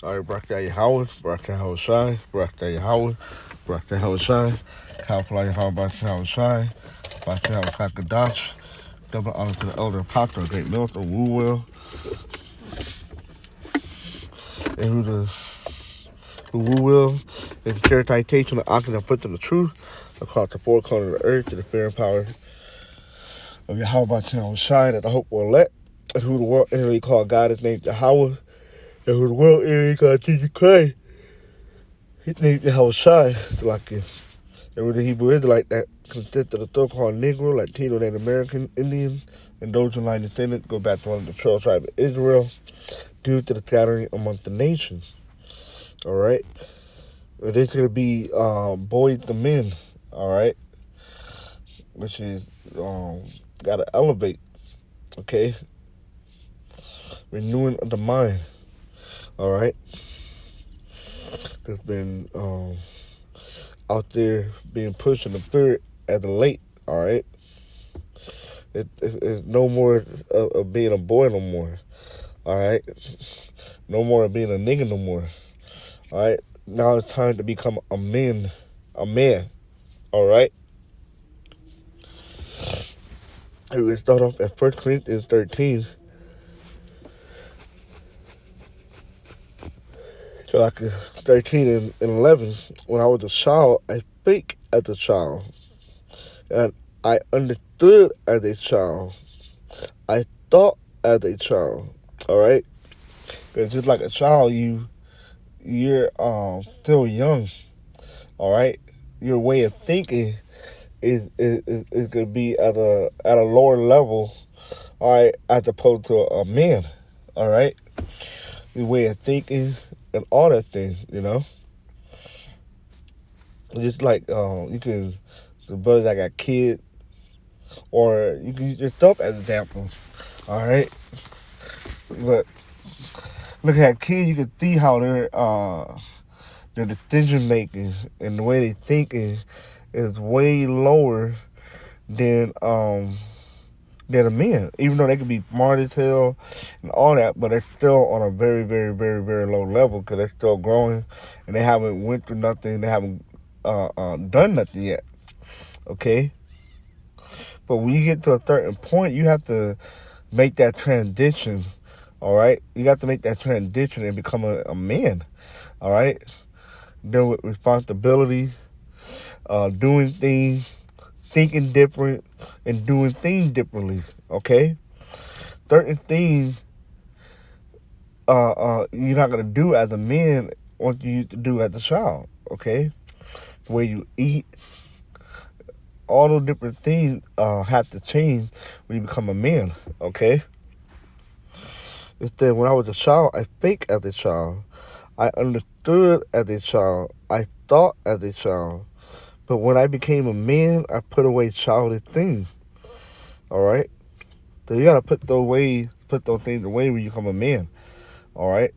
All right, Barak Yahweh, Barak Yahweh Shai, Barak Yahweh, Barak Yahweh Shai, Kafla Yahweh Barak Yahweh Shai, Barak Yahweh Kakadash, double honor to the elder apostle, great minister, Woo Will, and who Woo Will is the chair teaching the oxen and put to the truth across the four corners of the earth to the fear and power of Yahweh Barak Yahweh Shai that the hope will elect, and who the world enemy called God is named Yahweh, and who the world enemy called Jesus Christ, his name Yahweh Shai, like it. There were the Hebrew Israelite that consisted of the so-called Negro, Latino, Native American, Indian, and those who line descendants go back to one of the 12 tribes of Israel due to the scattering amongst the nations. All right, there's going to be boys to men. All right, which is got to elevate. Okay, renewing of the mind. All right, that's been out there being pushed in the spirit as of late. All right. It's no more of being a boy no more. All right. No more of being a nigga no more. All right. Now it's time to become a man. A man. All right. We can start off at 1 Corinthians 13. So like 13 and 11. When I was a child, I spake as a child. And I understood as a child. I thought as a child. All right. Because just like a child, you're still young. All right. Your way of thinking is gonna be at a lower level, all right, as opposed to a man, all right. Your way of thinking and all that thing, you know. Just like you can, the brothers that got kids, or you can use yourself as an example, all right. But looking at kids, you can see how their decision making and the way they think is way lower than than a man, even though they could be smart as hell and all that, but they're still on a very, very, very, very low level because they're still growing and they haven't went through nothing. They haven't done nothing yet. Okay, but when you get to a certain point, you have to make that transition. All right, you got to make that transition and become a man. All right, dealing with responsibility, doing things, thinking different, and doing things differently. Okay, certain things you're not gonna do as a man what you used to do as a child. Okay, the way you eat, all those different things have to change when you become a man. Okay, instead when I was a child, I think as a child, I understood as a child, I thought as a child. But when I became a man, I put away childish things. All right, so you gotta put those things away when you become a man. All right,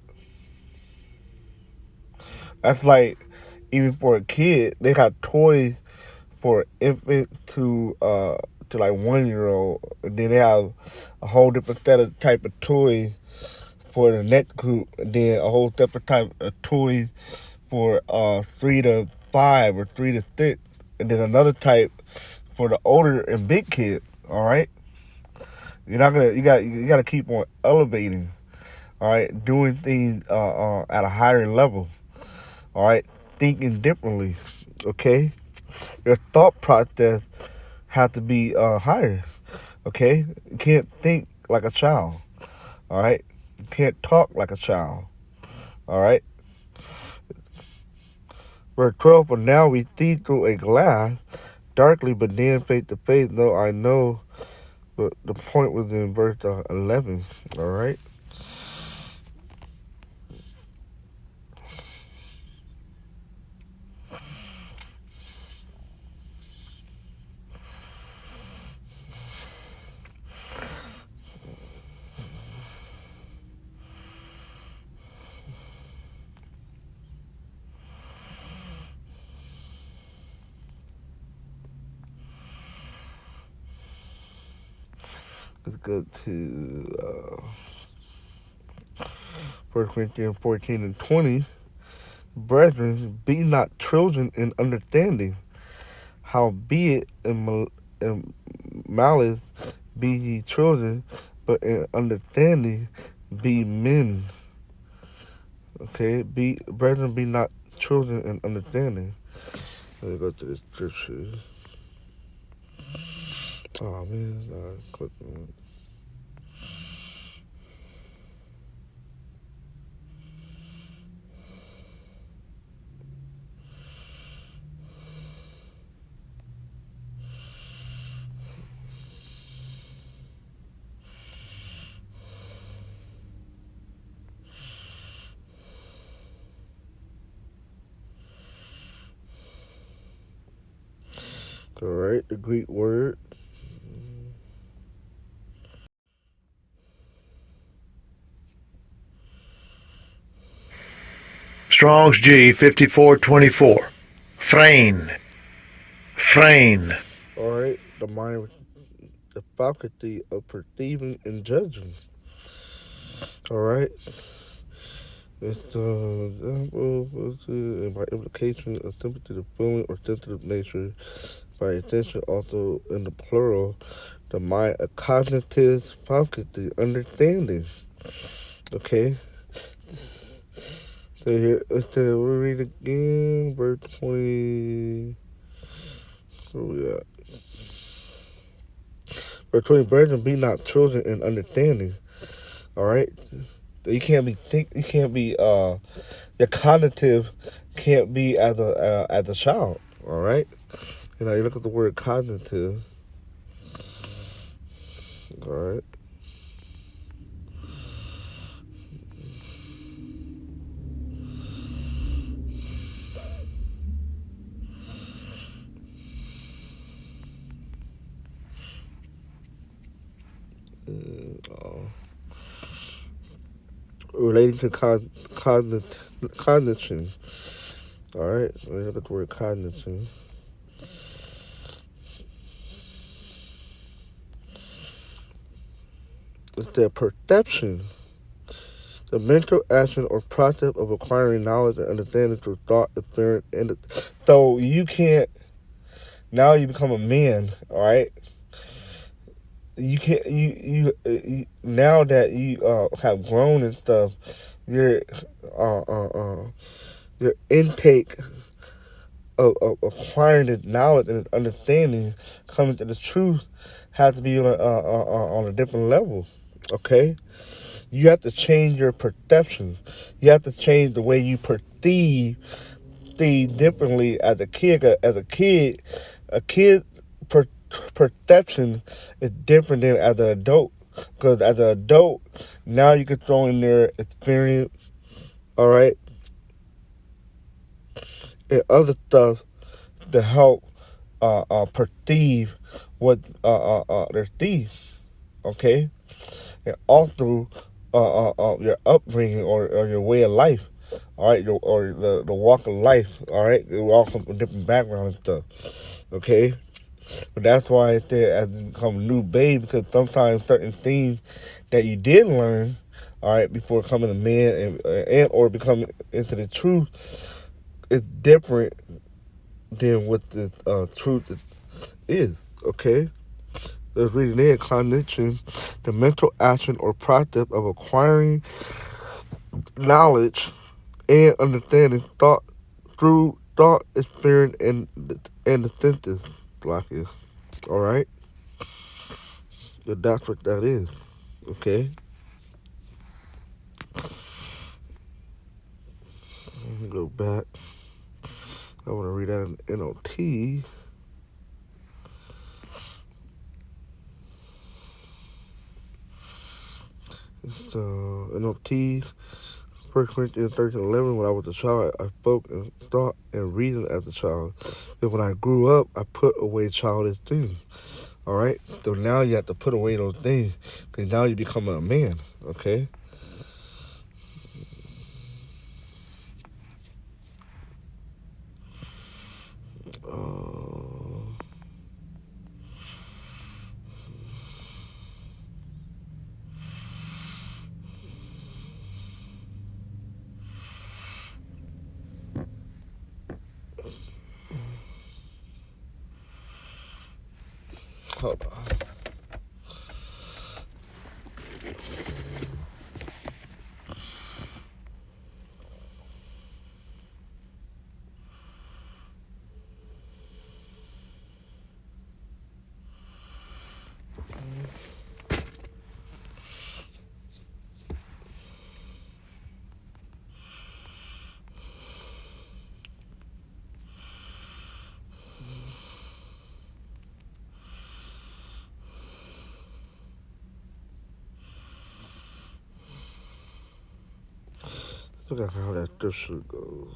that's like even for a kid, they got toys for infant to like 1 year old. And then they have a whole different set of type of toys for the next group, and then a whole separate type of toys for 3 to 5 or 3 to 6, and then another type for the older and big kids. All right, you're not gonna you got to keep on elevating. All right, doing things at a higher level. All right, thinking differently. Okay, your thought process have to be higher. Okay, you can't think like a child. All right, you can't talk like a child. All right. Verse 12. For now we see through a glass, darkly, but then face to face. No, I know. But the point was in verse 11. All right. Let's go to First Corinthians 14:20. Brethren, be not children in understanding. Howbeit in malice be ye children, but in understanding be men. Okay, be brethren, be not children in understanding. Let me go to this scripture. Oh man, click on it. All right, the Greek word. Strong's G 5424. Phrein. Phrein. All right, the mind, the faculty of perceiving and judging. All right, it's and by implication, a sympathy, feeling, or sensitive nature. By extension, also in the plural, the mind, a cognitive faculty, understanding. Okay, so here, we'll read again, verse 20. Where we at? Verse 20, brethren, be not children in understanding. All right, you can't be your cognitive can't be as a child. All right, you know, you look at the word cognitive. All right. Relating to cognition. All right, so you look at the word cognition. It's the perception, the mental action or process of acquiring knowledge and understanding through thought, experience, and so you can't. Now you become a man. All right. You can't. You now that you have grown and stuff, your uh uh uh your intake of acquiring the knowledge and understanding, coming to the truth, has to be on a different level. Okay, you have to change your perception. You have to change the way you perceive things differently as a kid. A kid perception is different than as an adult. Because as an adult, now you can throw in their experience, all right, and other stuff to help perceive what their thieves, okay, and also your upbringing or your way of life, all right, or the walk of life, all right. We all come from different backgrounds and stuff, okay. But that's why I said as you become a new babe, because sometimes certain things that you did learn, all right, before becoming a man and or becoming into the truth, is different than what the truth is. Okay, let's read it in. Cognition, the mental action or process of acquiring knowledge and understanding thought through thought, experience, and the senses. Like it. All right, so that's what that is. Okay, let me go back. I want to read that in NOT. So NOT, 1 Corinthians 13:11. When I was a child, I spoke and thought and reasoned as a child. And when I grew up, I put away childish things. All right. So now you have to put away those things because now you become a man. Okay. Hold on. Look at how that scripture goes.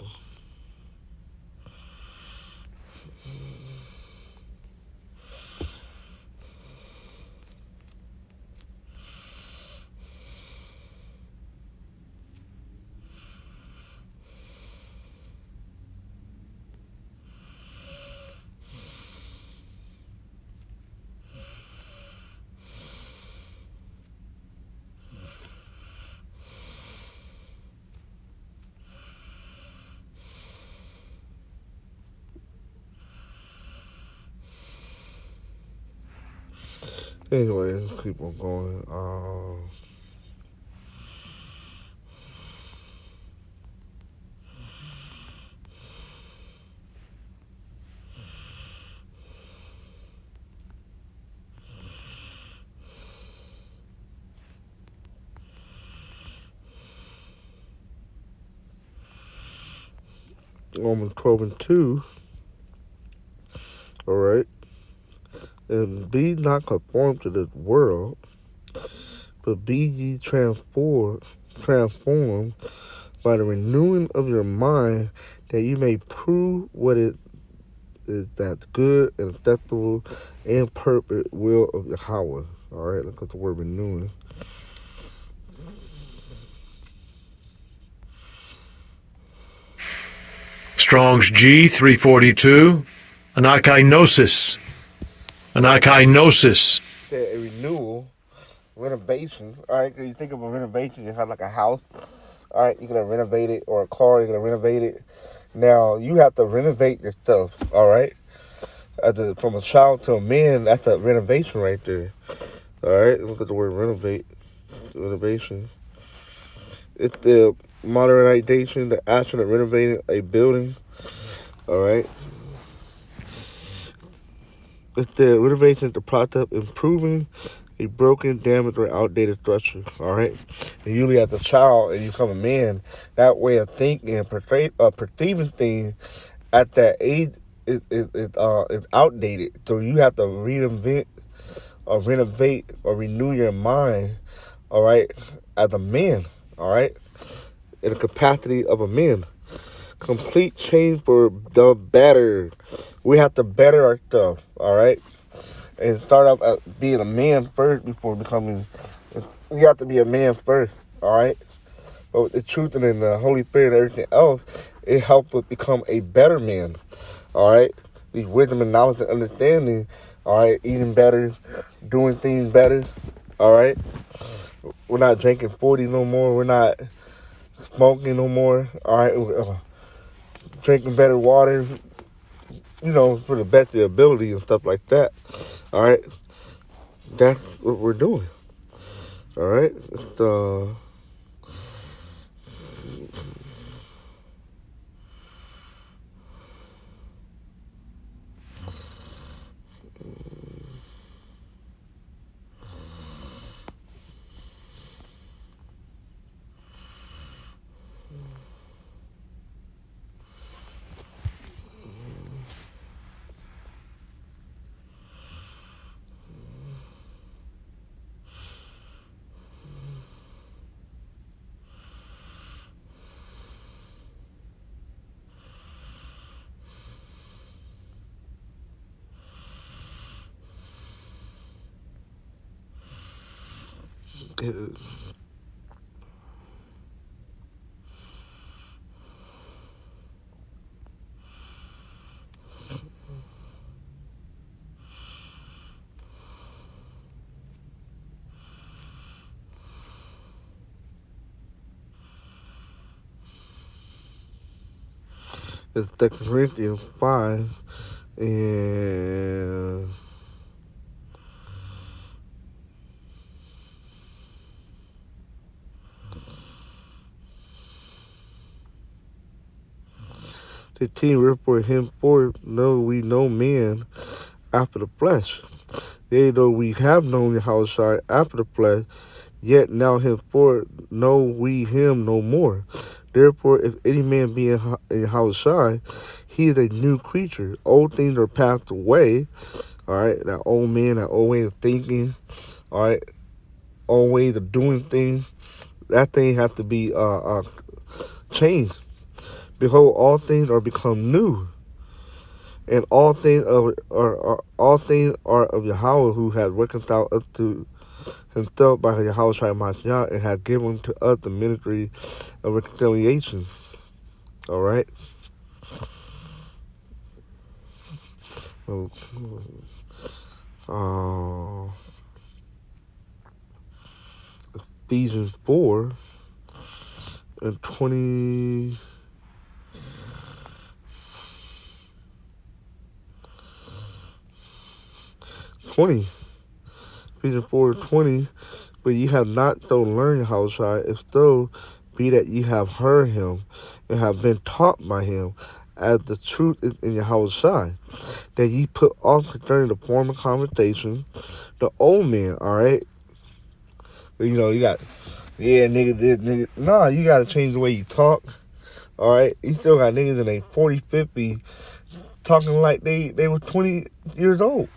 Anyway, let's keep on going. Romans 12 and 2. All right. And be not conformed to this world, but be ye transformed by the renewing of your mind, that you may prove what it is that good and acceptable and perfect will of Yahweh. All right, look at the word renewing. Strong's G 342. Anakinosis. Anakinosis. A renewal, renovation. All right, you think of a renovation, you have like a house. All right, you're gonna renovate it, or a car, you're gonna renovate it. Now you have to renovate your stuff. All right, from a child to a man, that's a renovation right there. All right, look at the word renovation. It's the modernization, the action of renovating a building. All right. It's the renovation is the process of improving a broken, damaged, or outdated structure. All right. And usually, as a child and you become a man, that way of thinking and perceiving things at that age is outdated. So you have to reinvent or renovate or renew your mind. All right, as a man. All right, in the capacity of a man. Complete change for the better. We have to better our stuff, all right? And start off as being a man first before becoming. You have to be a man first, all right? But with the truth and in the Holy Spirit and everything else, it helps us become a better man, all right? These wisdom and knowledge and understanding, all right? Eating better, doing things better, all right? We're not drinking 40 no more. We're not smoking no more, all right? Drinking better water, for the best of your ability and stuff like that. All right, that's what we're doing. All right, it's 2 Corinthians 5 and The team report him forth, know we no man after the flesh. Yea, though we have known Yahushua after the flesh, yet now henceforth know we him no more. Therefore, if any man be in Yahushua, he is a new creature. Old things are passed away. All right, that old man, that old way of thinking, all right, old ways of doing things, that thing has to be changed. Behold, all things are become new, and all things are of Yahweh, who has reconciled us to himself by Yahweh Shai Mashiach, and has given to us the ministry of reconciliation. All right. So, Ephesians 4 and 20. 20. Ephesians 4:20. But ye have not so learned Yahushua, if so be that ye have heard him and have been taught by him, as the truth is in Yahushua, that ye put off concerning the former conversation, the old man, all right? You know, you got, yeah, nigga, this, nigga. Nah, you got to change the way you talk, all right? You still got niggas in their 40, 50 talking like they were 20 years old,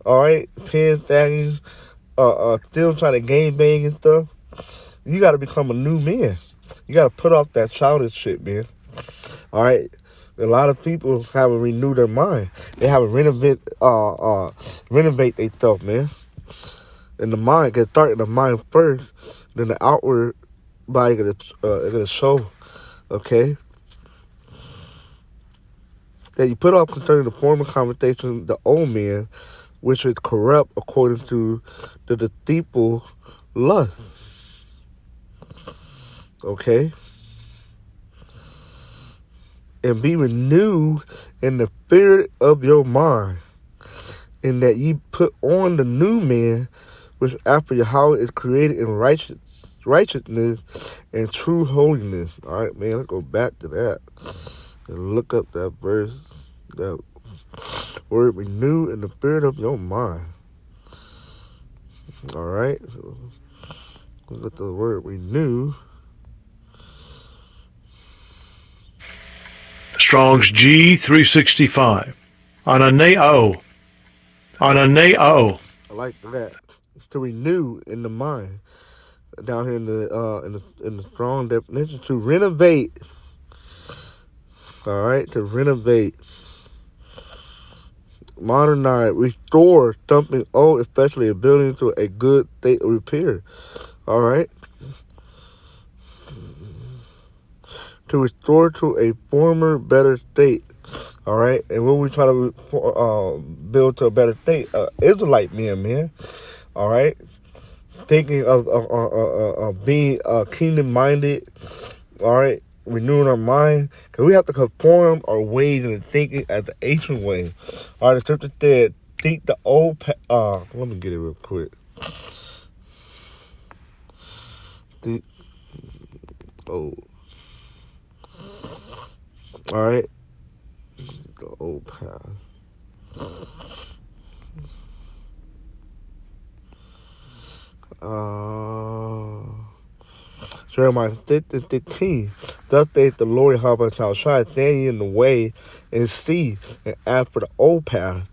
all right? Pen stacking, still trying to game bang and stuff. You got to become a new man. You got to put off that childish shit, man. All right. A lot of people haven't renewed their mind. They haven't renovate their stuff, man. And the mind can start in the mind first, then the outward body gonna show. Okay. That you put off concerning the former conversation, the old man, which is corrupt according to the deceitful lust. Okay? And be renewed in the spirit of your mind, and that ye put on the new man, which after Yahweh is created in righteousness and true holiness. All right, man, let's go back to that and look up that verse, that word renew in the spirit of your mind. All right, so look at the word renew. Strong's G365. Ananeo. Ananeo. I like that. To renew in the mind. Down here in the strong definition, to renovate. All right, to renovate, modernize, restore something old, especially a building, to a good state of repair. All right, to restore to a former better state. All right, and when we try to build to a better state, Israelite man. All right, thinking of being kingdom minded. All right, renewing our mind, because we have to conform our ways and thinking as the ancient way. All right, the scripture said, think the old let me get it real quick. Think old. All right, the old path. Jeremiah 15. Thus saith the Lord Yahweh Shai, stand ye in the way and see, and ask for the old path,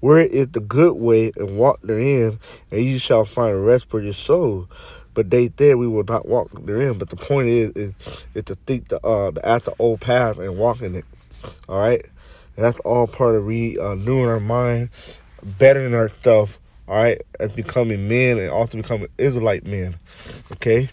where is the good way, and walk therein, and ye shall find rest for your souls. But they said we will not walk therein. But the point is to think at the old path and walk in it. All right, and that's all part of renewing our mind, bettering our stuff. All right, as becoming men and also becoming Israelite men. Okay.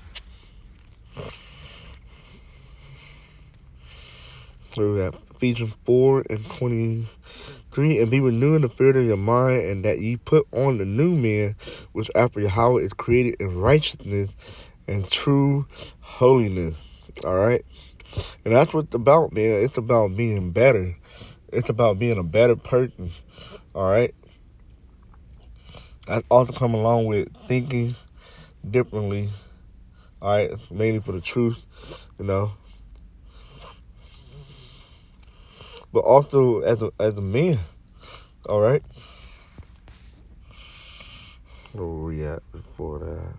So we got Ephesians 4 and 23, and be renewed in the spirit of your mind, and that ye put on the new man, which after Yahweh is created in righteousness and true holiness. All right, and that's what it's about, man. It's about being better. It's about being a better person. All right. That's also come along with thinking differently. All right, mainly for the truth, you know. but also as a man. All right. Where were we at before that?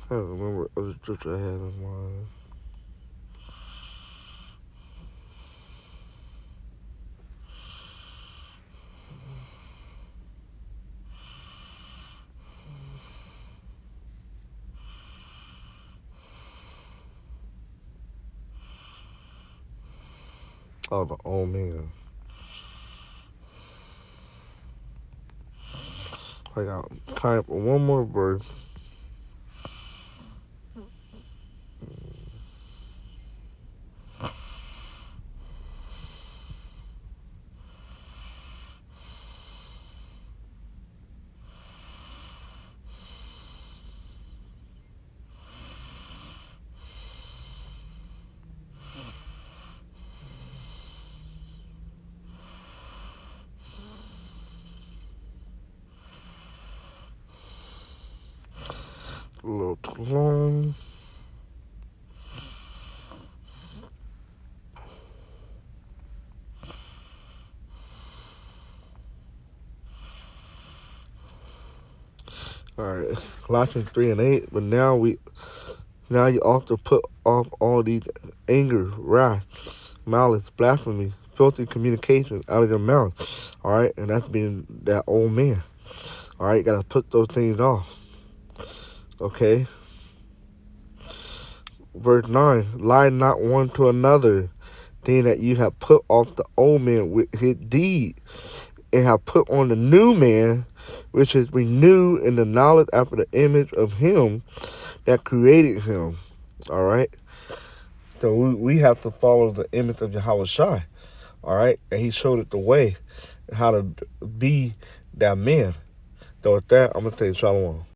I don't remember other scripture I had in mind. Oh, the old man. I got time for one more verse. A little too long. All right, Colossians 3:8. But now you ought to put off all these anger, wrath, malice, blasphemy, filthy communications out of your mouth. All right, and that's being that old man. All right, you gotta put those things off. Okay. Verse 9, lie not one to another, then that you have put off the old man with his deed, and have put on the new man, which is renewed in the knowledge after the image of him that created him. All right? So we have to follow the image of Yahweh Shai. All right? And he showed it the way, how to be that man. So with that, I'm going to tell you shalom.